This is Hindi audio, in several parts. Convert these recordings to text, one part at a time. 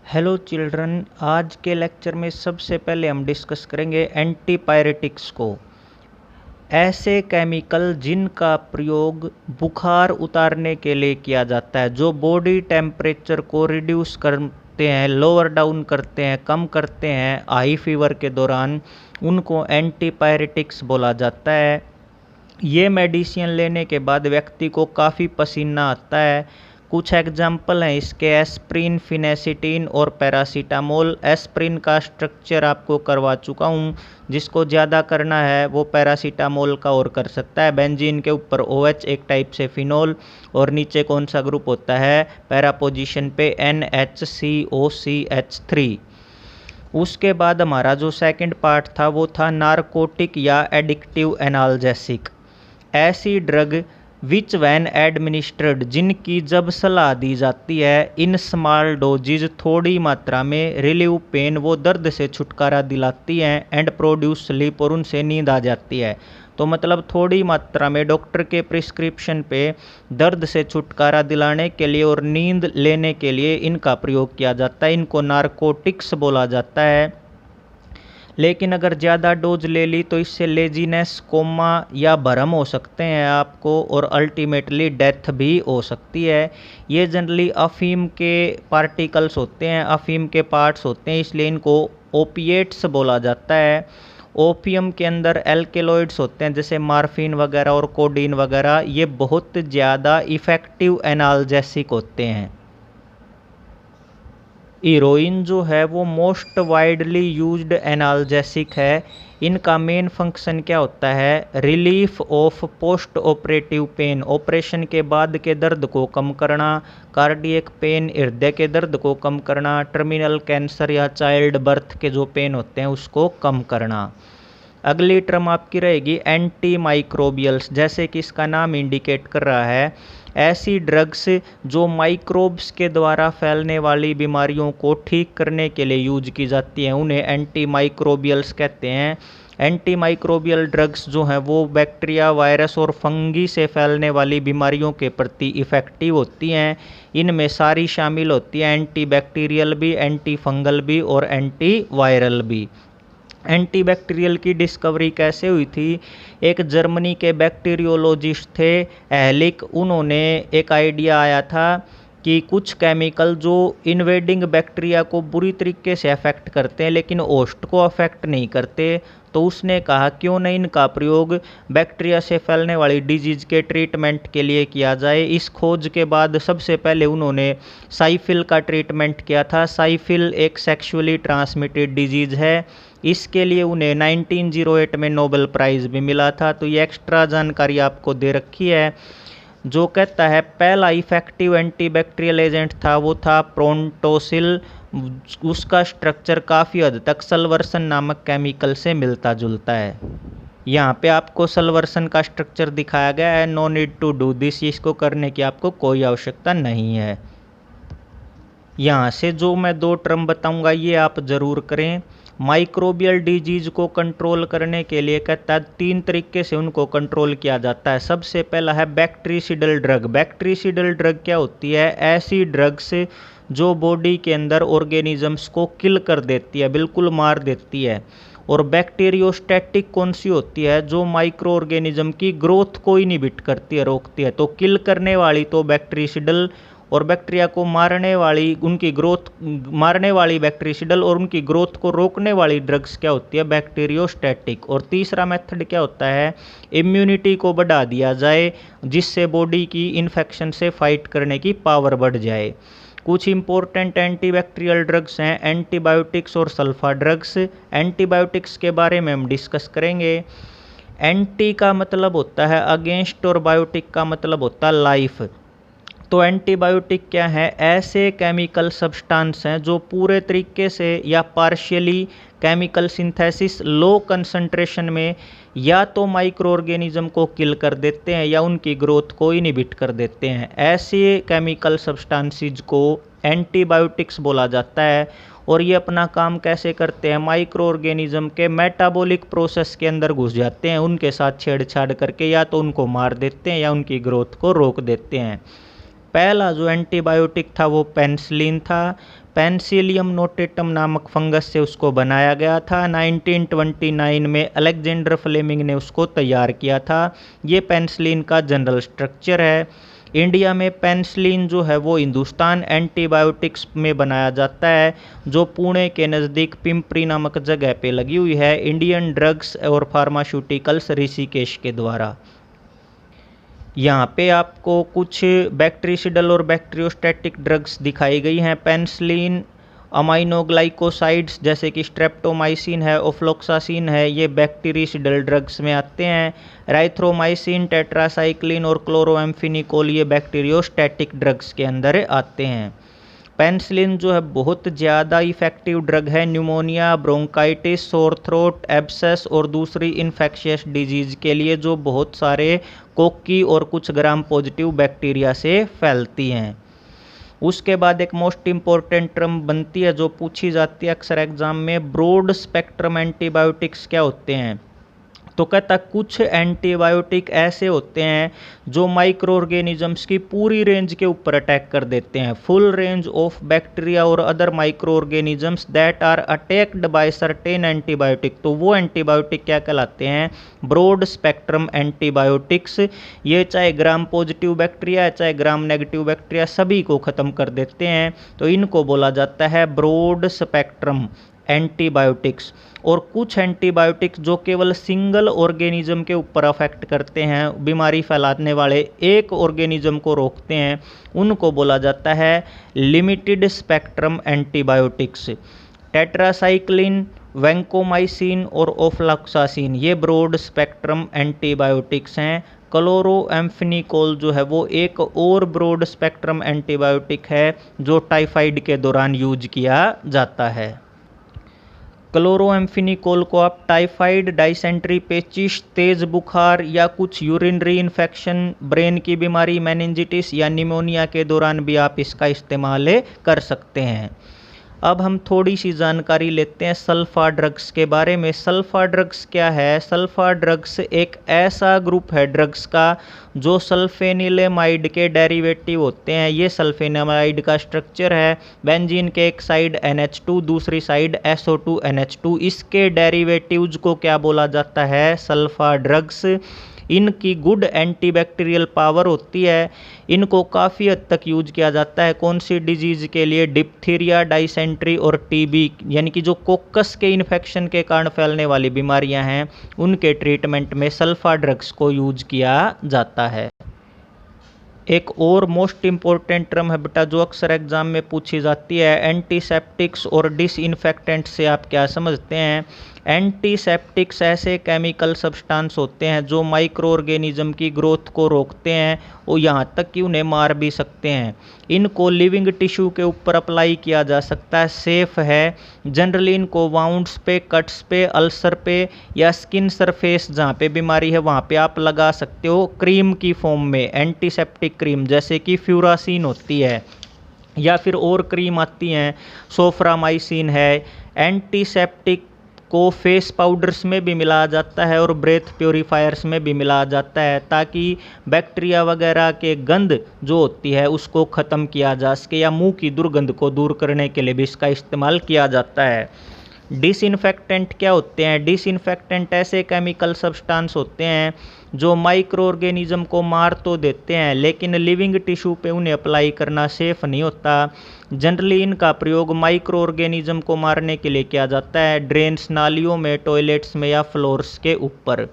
हेलो चिल्ड्रन, आज के लेक्चर में सबसे पहले हम डिस्कस करेंगे एंटीपायरेटिक्स को। ऐसे केमिकल जिनका प्रयोग बुखार उतारने के लिए किया जाता है, जो बॉडी टेम्परेचर को रिड्यूस करते हैं, लोअर डाउन करते हैं, कम करते हैं हाई फीवर के दौरान, उनको एंटीपायरेटिक्स बोला जाता है। ये मेडिसिन लेने के बाद व्यक्ति को काफ़ी पसीना आता है। कुछ एग्जाम्पल हैं इसके एस्प्रिन, फिनेसिटिन और पैरासीटामोल। एस्प्रिन का स्ट्रक्चर आपको करवा चुका हूँ, जिसको ज़्यादा करना है वो पैरासीटामोल का और कर सकता है। बेंजीन के ऊपर OH, एक टाइप से फिनोल, और नीचे कौन सा ग्रुप होता है पैरा पोजीशन पे NHCOCH3। उसके बाद हमारा जो सेकंड पार्ट था वो था नारकोटिक या एडिक्टिव एनाल्जेसिक। ऐसी ड्रग विच वैन एडमिनिस्ट्रेड, जिनकी जब सलाह दी जाती है इन स्मॉल डोजेज, थोड़ी मात्रा में, रिलीव पेन, वो दर्द से छुटकारा दिलाती हैं, एंड प्रोड्यूस स्लीप, और उनसे नींद आ जाती है। तो मतलब थोड़ी मात्रा में डॉक्टर के प्रिस्क्रिप्शन पे दर्द से छुटकारा दिलाने के लिए और नींद लेने के लिए इनका प्रयोग किया जाता है। इनको नारकोटिक्स बोला जाता है। लेकिन अगर ज़्यादा डोज ले ली तो इससे लेजीनेस, कोमा या भरम हो सकते हैं आपको, और अल्टीमेटली डेथ भी हो सकती है। ये जनरली अफीम के पार्टिकल्स होते हैं, अफीम के पार्ट्स होते हैं, इसलिए इनको ओपिएट्स बोला जाता है। ओपियम के अंदर एल्केलॉइड्स होते हैं, जैसे मार्फिन वगैरह और कोडीन वगैरह। ये बहुत ज़्यादा इफ़ेक्टिव एनाल्जेसिक होते हैं। हीरोइन जो है वो मोस्ट वाइडली यूज्ड एनाल्जेसिक है। इनका मेन फंक्शन क्या होता है? Relief of post operative pain, operation के बाद के दर्द को कम करना, कार्डियक पेन, हृदय के दर्द को कम करना, टर्मिनल कैंसर या चाइल्ड बर्थ के जो पेन होते हैं उसको कम करना। अगली टर्म आपकी रहेगी एंटी माइक्रोबियल्स। जैसे कि इसका नाम इंडिकेट कर रहा है, ऐसी ड्रग्स जो माइक्रोब्स के द्वारा फैलने वाली बीमारियों को ठीक करने के लिए यूज की जाती हैं, उन्हें एंटी माइक्रोबियल्स कहते हैं। एंटी माइक्रोबियल ड्रग्स जो हैं वो बैक्टीरिया, वायरस और फंगी से फैलने वाली बीमारियों के प्रति इफ़ेक्टिव होती हैं। इनमें सारी शामिल होती हैं, एंटी बैक्टीरियल भी, एंटी फंगल भी और एंटी वायरल भी। एंटीबैक्टीरियल की डिस्कवरी कैसे हुई थी? एक जर्मनी के बैक्टीरियोलॉजिस्ट थे, एहलिक। उन्होंने एक आइडिया आया था कि कुछ केमिकल जो इन्वेडिंग बैक्टीरिया को बुरी तरीके से अफेक्ट करते हैं लेकिन होस्ट को अफेक्ट नहीं करते, तो उसने कहा क्यों नहीं इनका प्रयोग बैक्टीरिया से फैलने वाली डिजीज़ के ट्रीटमेंट के लिए किया जाए। इस खोज के बाद सबसे पहले उन्होंने साइफिल का ट्रीटमेंट किया था। साइफिल एक सेक्सुअली ट्रांसमिटेड डिजीज़ है। इसके लिए उन्हें 1908 में नोबेल प्राइज़ भी मिला था। तो ये एक्स्ट्रा जानकारी आपको दे रखी है। जो कहता है पहला इफेक्टिव एंटीबैक्टीरियल एजेंट था वो था प्रोंटोसिल। उसका स्ट्रक्चर काफ़ी हद तक सल्वर्सन नामक केमिकल से मिलता जुलता है। यहाँ पे आपको सल्वर्सन का स्ट्रक्चर दिखाया गया है। No need to do this, इसको करने की आपको कोई आवश्यकता नहीं है। यहाँ से जो मैं दो टर्म बताऊंगा ये आप ज़रूर करें। माइक्रोबियल डिजीज़ को कंट्रोल करने के लिए कहता है 3 तरीके से उनको कंट्रोल किया जाता है। सबसे पहला है बैक्टीरिसिडल ड्रग। बैक्टीरिसिडल ड्रग क्या होती है? ऐसी ड्रग्स जो बॉडी के अंदर ऑर्गेनिजम्स को किल कर देती है, बिल्कुल मार देती है। और बैक्टीरियोस्टैटिक कौन सी होती है? जो माइक्रो ऑर्गेनिज्म की ग्रोथ को इनहिबिट करती है, रोकती है। तो किल करने वाली तो बैक्टीरिसिडल, और बैक्टीरिया को मारने वाली, उनकी ग्रोथ मारने वाली बैक्टीरिसिडल, और उनकी ग्रोथ को रोकने वाली ड्रग्स क्या होती है? बैक्टीरियोस्टैटिक। और तीसरा मेथड क्या होता है? इम्यूनिटी को बढ़ा दिया जाए, जिससे बॉडी की इन्फेक्शन से फाइट करने की पावर बढ़ जाए। कुछ इंपॉर्टेंट एंटीबैक्टीरियल ड्रग्स हैं, एंटीबायोटिक्स और सल्फा ड्रग्स। एंटीबायोटिक्स के बारे में हम डिस्कस करेंगे। एंटी का मतलब होता है अगेंस्ट, और बायोटिक का मतलब होता है लाइफ। तो एंटीबायोटिक क्या है? ऐसे केमिकल सब्सटेंस हैं जो पूरे तरीके से या partially chemical synthesis low concentration में या तो माइक्रो ऑर्गेनिज्म को किल कर देते हैं या उनकी ग्रोथ को इनहिबिट कर देते हैं। ऐसे केमिकल सब्सटेंसेस को एंटीबायोटिक्स बोला जाता है। और ये अपना काम कैसे करते हैं? माइक्रो ऑर्गेनिज्म के मेटाबॉलिक प्रोसेस के अंदर घुस जाते हैं, उनके साथ छेड़छाड़ करके या तो उनको मार देते हैं या उनकी ग्रोथ को रोक देते हैं। पहला जो एंटीबायोटिक था वो पेनिसिलिन था। पेंसिलियम नोटेटम नामक फंगस से उसको बनाया गया था। 1929 में अलेक्जेंडर फ्लेमिंग ने उसको तैयार किया था। ये पेनिसिलिन का जनरल स्ट्रक्चर है। इंडिया में पेनिसिलिन जो है वो हिंदुस्तान एंटीबायोटिक्स में बनाया जाता है, जो पुणे के नज़दीक पिंपरी नामक जगह पे लगी हुई है, इंडियन ड्रग्स और फार्मास्यूटिकल्स ऋषिकेश के द्वारा। यहाँ पे आपको कुछ बैक्टीरिसिडल और बैक्टीरियोस्टैटिक ड्रग्स दिखाई गई हैं। पेनिसिलिन, अमाइनोग्लाइकोसाइड्स जैसे कि स्ट्रेप्टोमाइसिन है, ओफ्लोक्सासिन है, ये बैक्टीरिसिडल ड्रग्स में आते हैं। राइथ्रोमाइसिन, टेट्रासाइक्लिन और क्लोरोएम्फेनिकोल ये बैक्टीरियोस्टैटिक ड्रग्स के अंदर आते हैं। पेनिसिलिन जो है बहुत ज़्यादा इफेक्टिव ड्रग है pneumonia, bronchitis, sore throat, abscess और दूसरी इन्फेक्शियस डिजीज़ के लिए, जो बहुत सारे कोकी और कुछ ग्राम पॉजिटिव बैक्टीरिया से फैलती हैं। उसके बाद एक मोस्ट इम्पॉर्टेंट टर्म बनती है जो पूछी जाती है अक्सर एग्जाम में, ब्रॉड स्पेक्ट्रम एंटीबायोटिक्स क्या होते हैं। तो कहता कुछ एंटीबायोटिक ऐसे होते हैं जो माइक्रो ऑर्गेनिजम्स की पूरी रेंज के ऊपर अटैक कर देते हैं, फुल रेंज ऑफ बैक्टीरिया और other microorganisms that are attacked by certain antibiotic. तो वो एंटीबायोटिक क्या कहलाते हैं, ब्रॉड स्पेक्ट्रम एंटीबायोटिक्स। ये चाहे ग्राम पॉजिटिव बैक्टीरिया है चाहे ग्राम नेगेटिव बैक्टीरिया, सभी को ख़त्म कर देते हैं। तो इनको बोला जाता है ब्रॉड स्पेक्ट्रम एंटीबायोटिक्स। और कुछ एंटीबायोटिक्स जो केवल सिंगल ऑर्गेनिज्म के ऊपर अफेक्ट करते हैं, बीमारी फैलाने वाले एक ऑर्गेनिज्म को रोकते हैं, उनको बोला जाता है limited spectrum antibiotics. Tetracycline, vancomycin और ओफ्लॉक्सासिन ये ब्रॉड स्पेक्ट्रम एंटीबायोटिक्स हैं। क्लोरोएम्फेनिकोल जो है वो एक और ब्रॉड स्पेक्ट्रम एंटीबायोटिक है जो टाइफाइड के दौरान यूज किया जाता है। क्लोरोएम्फेनिकोल को आप टाइफाइड, डाइसेंट्री, पेचिश, तेज बुखार या कुछ यूरिनरी इन्फेक्शन, ब्रेन की बीमारी, मेनिंजिटिस या निमोनिया के दौरान भी आप इसका इस्तेमाल कर सकते हैं। अब हम थोड़ी सी जानकारी लेते हैं सल्फा ड्रग्स के बारे में। सल्फा ड्रग्स क्या है? सल्फा ड्रग्स एक ऐसा ग्रुप है ड्रग्स का जो सल्फेनिलेमाइड के डेरिवेटिव होते हैं। ये सल्फेनिलेमाइड का स्ट्रक्चर है, बेंजीन के एक साइड NH2 दूसरी साइड SO2 NH2। इसके डेरिवेटिव्स को क्या बोला जाता है? Sulfa drugs. इनकी गुड एंटीबैक्टीरियल पावर होती है। इनको काफ़ी हद तक यूज किया जाता है कौन सी डिजीज़ के लिए? डिप्थीरिया, डाइसेंट्री और TB, यानी कि जो कोकस के इन्फेक्शन के कारण फैलने वाली बीमारियां हैं, उनके ट्रीटमेंट में सल्फा ड्रग्स को यूज किया जाता है। एक और मोस्ट इम्पॉर्टेंट टर्म है बेटा जो अक्सर एग्जाम में पूछी जाती है, एंटीसेप्टिक्स और डिसइंफेक्टेंट से आप क्या समझते हैं? एंटीसेप्टिक्स ऐसे केमिकल सब्सटेंस होते हैं जो माइक्रो ऑर्गेनिज्म की ग्रोथ को रोकते हैं और यहाँ तक कि उन्हें मार भी सकते हैं। इनको लिविंग टिश्यू के ऊपर अप्लाई किया जा सकता है, सेफ है। जनरली इनको वाउंड्स पे, कट्स पे, अल्सर पे या स्किन सरफेस जहाँ पे बीमारी है वहाँ पे आप लगा सकते हो क्रीम की फॉर्म में, एंटीसेप्टिक क्रीम जैसे कि फ्यूरासिन होती है या फिर और क्रीम आती हैं, सोफ्रामाइसिन है। एंटीसेप्टिक को फेस पाउडर्स में भी मिलाया जाता है और ब्रेथ प्योरीफायर्स में भी मिलाया जाता है ताकि बैक्टीरिया वगैरह के गंध जो होती है उसको ख़त्म किया जा सके, या मुंह की दुर्गंध को दूर करने के लिए भी इसका इस्तेमाल किया जाता है। डिसइंफेक्टेंट क्या होते हैं? डिसइंफेक्टेंट ऐसे केमिकल सब्सटेंस होते हैं जो माइक्रो ऑर्गेनिज्म को मार तो देते हैं लेकिन लिविंग टिश्यू पे उन्हें अप्लाई करना सेफ नहीं होता। जनरली इनका प्रयोग माइक्रो ऑर्गेनिज्म को मारने के लिए किया जाता है ड्रेन्स, नालियों में, टॉयलेट्स में या फ्लोर्स के ऊपर।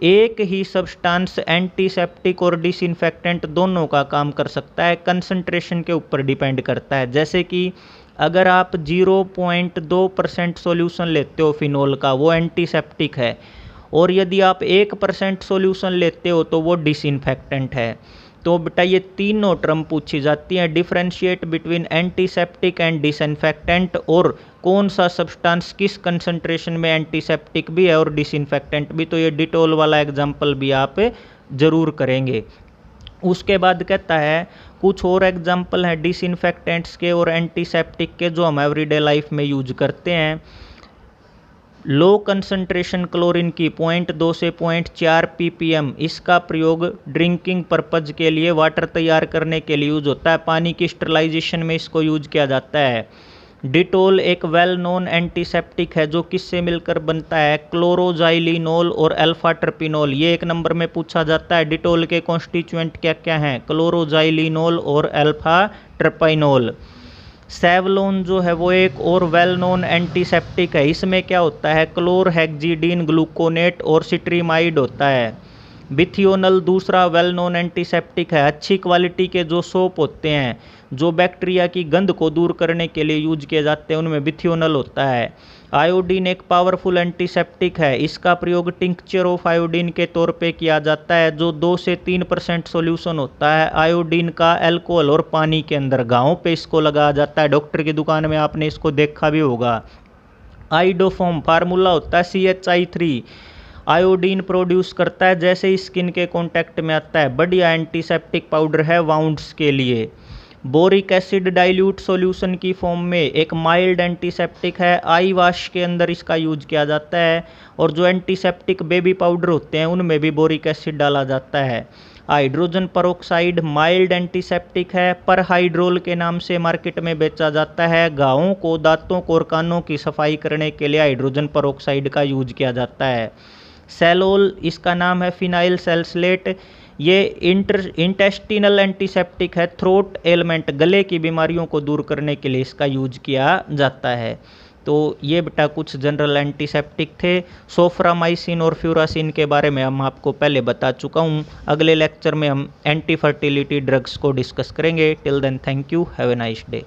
एक ही सब्सटेंस एंटीसेप्टिक और डिसइंफेक्टेंट दोनों का काम कर सकता है, कंसंट्रेशन के ऊपर डिपेंड करता है। जैसे कि अगर आप 0.2% सॉल्यूशन लेते हो फिनोल का, वो एंटीसेप्टिक है, और यदि आप 1% सॉल्यूशन लेते हो तो वो डिसइंफेक्टेंट है। तो बेटा ये तीनों टर्म पूछी जाती हैं, differentiate between antiseptic and disinfectant, और कौन सा सब्सटेंस किस कंसंट्रेशन में एंटीसेप्टिक भी है और डिसइंफेक्टेंट भी। तो ये डिटोल वाला एग्जाम्पल भी आप ज़रूर करेंगे। उसके बाद कहता है कुछ और एग्जाम्पल हैं डिसइंफेक्टेंट्स के और एंटीसेप्टिक के जो हम एवरीडे लाइफ में यूज करते हैं। लो कंसंट्रेशन क्लोरीन की 0.2 से 0.4 ppm, इसका प्रयोग ड्रिंकिंग पर्पज के लिए वाटर तैयार करने के लिए यूज होता है। पानी की स्टरलाइजेशन में इसको यूज किया जाता है। डिटोल एक वेल नोन एंटीसेप्टिक है जो किससे मिलकर बनता है? क्लोरोजाइलिनोल और अल्फा टर्पिनोल। ये एक नंबर में पूछा जाता है। डिटोल के कॉन्स्टिट्यूएंट क्या क्या हैं? क्लोरोजाइलिनोल और अल्फा टर्पिनोल। सेवलोन जो है वो एक और वेल नोन एंटीसेप्टिक है। इसमें क्या होता है? क्लोरहेक्सिडीन ग्लूकोनेट और सिट्रीमाइड होता है। बिथियोनल दूसरा वेल नोन एंटीसेप्टिक है। अच्छी क्वालिटी के जो सोप होते हैं जो बैक्टीरिया की गंध को दूर करने के लिए यूज किए जाते हैं उनमें बिथियोनल होता है। आयोडीन एक पावरफुल एंटीसेप्टिक है। इसका प्रयोग टिंक्चर ऑफ आयोडीन के तौर पे किया जाता है जो 2 से 3% सॉल्यूशन होता है आयोडीन का अल्कोहल और पानी के अंदर। घावों पे इसको लगाया जाता है। डॉक्टर की दुकान में आपने इसको देखा भी होगा। आइडोफॉर्म फार्मूला होता है CHI3। आयोडीन प्रोड्यूस करता है जैसे ही स्किन के कांटेक्ट में आता है। बढ़िया एंटीसेप्टिक पाउडर है वाउंड्स के लिए। बोरिक एसिड डाइल्यूट सॉल्यूशन की फॉर्म में एक माइल्ड एंटीसेप्टिक है। आई वॉश के अंदर इसका यूज किया जाता है। और जो एंटीसेप्टिक बेबी पाउडर होते हैं उनमें भी बोरिक एसिड डाला जाता है। हाइड्रोजन परऑक्साइड माइल्ड एंटीसेप्टिक है पर हाइड्रोल के नाम से मार्केट में बेचा जाता है। घावों को, दांतों को और कानों की सफाई करने के लिए हाइड्रोजन परऑक्साइड का यूज किया जाता है। सेलोल इसका नाम है फिनाइल सैलिसिलेट। ये इंटेस्टिनल एंटीसेप्टिक है। थ्रोट एलिमेंट गले की बीमारियों को दूर करने के लिए इसका यूज किया जाता है। तो ये बेटा कुछ जनरल एंटीसेप्टिक थे। सोफ्रामाइसिन और फ्यूरासिन के बारे में हम आपको पहले बता चुका हूँ। अगले लेक्चर में हम एंटी फर्टिलिटी ड्रग्स को डिस्कस करेंगे। Till then thank you, have a nice day.